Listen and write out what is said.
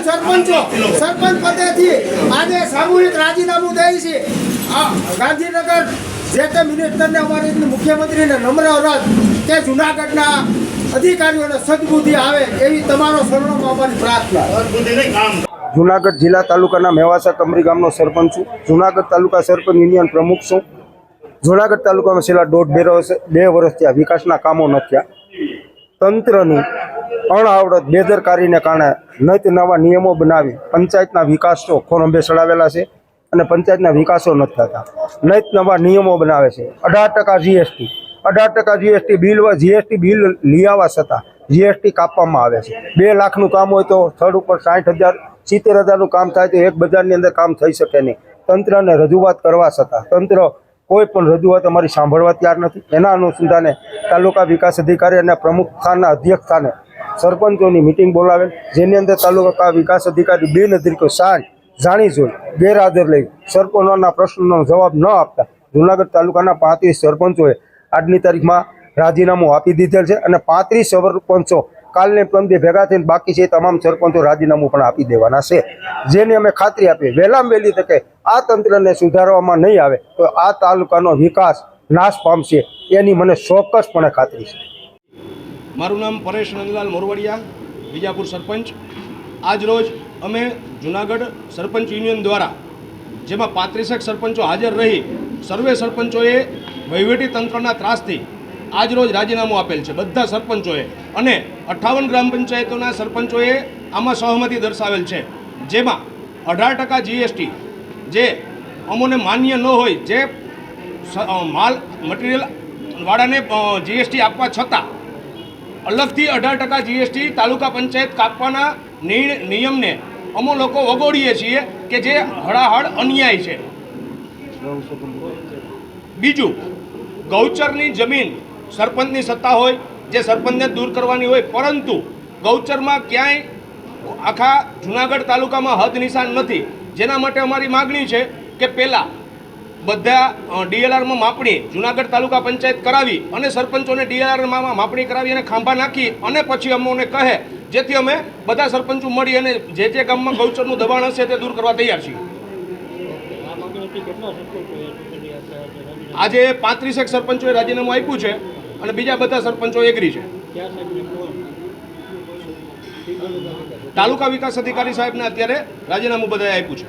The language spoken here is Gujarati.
સરપંચો સરપંચ પદેથી આજે સામૂહિક રાજીનામું દે છે. ગાંધીનગર જે તે મિનિસ્ટરને અમારી મુખ્યમંત્રીને નમ્ર અરજ કે જૂનાગઢના અધિકારીઓને સદબુદ્ધિ આવે એવી તમારો સર્વમાં અમારી પ્રાર્થના. જૂનાગઢ જિલ્લા તાલુકાના મેવાસા કમરી ગામનો સરપંચ છું. જૂનાગઢ તાલુકા સરપંચ યુનિયન પ્રમુખ છું. જૂનાગઢ તાલુકામાં છેલ્લા 1.5-2 વર્ષથી આ વિકાસના કામો ન થયા. તંત્રની અણઆવડત બેદરકારીને કારણે નત નવા નિયમો બનાવી પંચાયતના વિકાસો ખોરંભે ચડાવેલા છે અને પંચાયતના વિકાસો નથી થતા. નત નવા નિયમો બનાવે છે. 18% જીએસટી બિલ લઈ આવવા છતાં જીએસટી કાપવામાં આવે છે. 2 લાખનું કામ હોય તો સ્થળ ઉપર 60,000 70,000નું કામ થાય તો 1 બજારની અંદર કામ થઈ શકે નહીં. તંત્રને રજૂઆત કરવા છતાં તંત્ર કોઈ પણ રજૂઆત અમારી સાંભળવા તૈયાર નથી. એના અનુસંધાને તાલુકા વિકાસ અધિકારી અને પ્રમુખ સ્થાનના અધ્યક્ષ સ્થાને સરપંચોની મિટિંગ બોલાવેલ, જેની અંદર તાલુકા વિકાસ અધિકારી બિનઅધિકારીઓ જાણી જોઈ ગેરહાજર લઈ સરપંચોના પ્રશ્નોનો જવાબ ન આપતા જૂનાગઢ તાલુકાના 35 સરપંચોએ આજની તારીખમાં રાજીનામું આપી દીધેલ છે અને 35 સરપંચો કાલને પંદે ભેગા થઈને બાકી છે તમામ સરપંચો રાજીનામું પણ આપી દેવાના છે. જેની અમે ખાતરી આપીએ વહેલામાં વહેલી તકે આ તંત્રને સુધારવામાં નહીં આવે તો આ તાલુકાનો વિકાસ નાશ પામશે એની મને ચોક્કસપણે ખાતરી છે. મારું નામ પરેશ નંદલાલ મોરવડિયા, બીજાપુર સરપંચ. આજ રોજ અમે જૂનાગઢ સરપંચ યુનિયન દ્વારા જેમાં 35 સરપંચો હાજર રહી સર્વે સરપંચોએ વહીવટી તંત્રના ત્રાસથી આજ રોજ રાજીનામું આપેલ છે બધા સરપંચોએ અને 58 ગ્રામ પંચાયતોના સરપંચોએ આમાં સહમતિ દર્શાવેલ છે. જેમાં 18% જીએસટી જે અમોને માન્ય ન હોય, જે માલ મટીરિયલ વાળાને જીએસટી આપવા છતાં અલગથી 18% જીએસટી તાલુકા પંચાયત કાપવાના નિયમને અમો લોકો વગોડીએ છીએ કે જે હળાહળ અન્યાય છે. બીજું, ગૌચરની જમીન સરપંચની સત્તા હોય, જે સરપંચને દૂર કરવાની હોય, પરંતુ ગૌચરમાં ક્યાંય આખા જૂનાગઢ તાલુકામાં હદ નિશાન નથી. જેના માટે અમારી માગણી છે કે પહેલાં બધા ડીએલઆરમાં માપણી જૂનાગઢ તાલુકા પંચાયત કરાવી અને સરપંચોને ડીએલઆરમાં માપણી કરાવી અને ખાંભા નાખી અને પછી અમને કહે, જેથી અમે બધા સરપંચો મળી અને જે ગામમાં ગૌચરનું દબાણ હશે તે દૂર કરવા તૈયાર છીએ. આજે 35 સરપંચોએ રાજીનામું આપ્યું છે અને બીજા બધા સરપંચો એગ્રી છે. તાલુકા વિકાસ અધિકારી સાહેબને અત્યારે રાજીનામું બધાએ આપ્યું છે.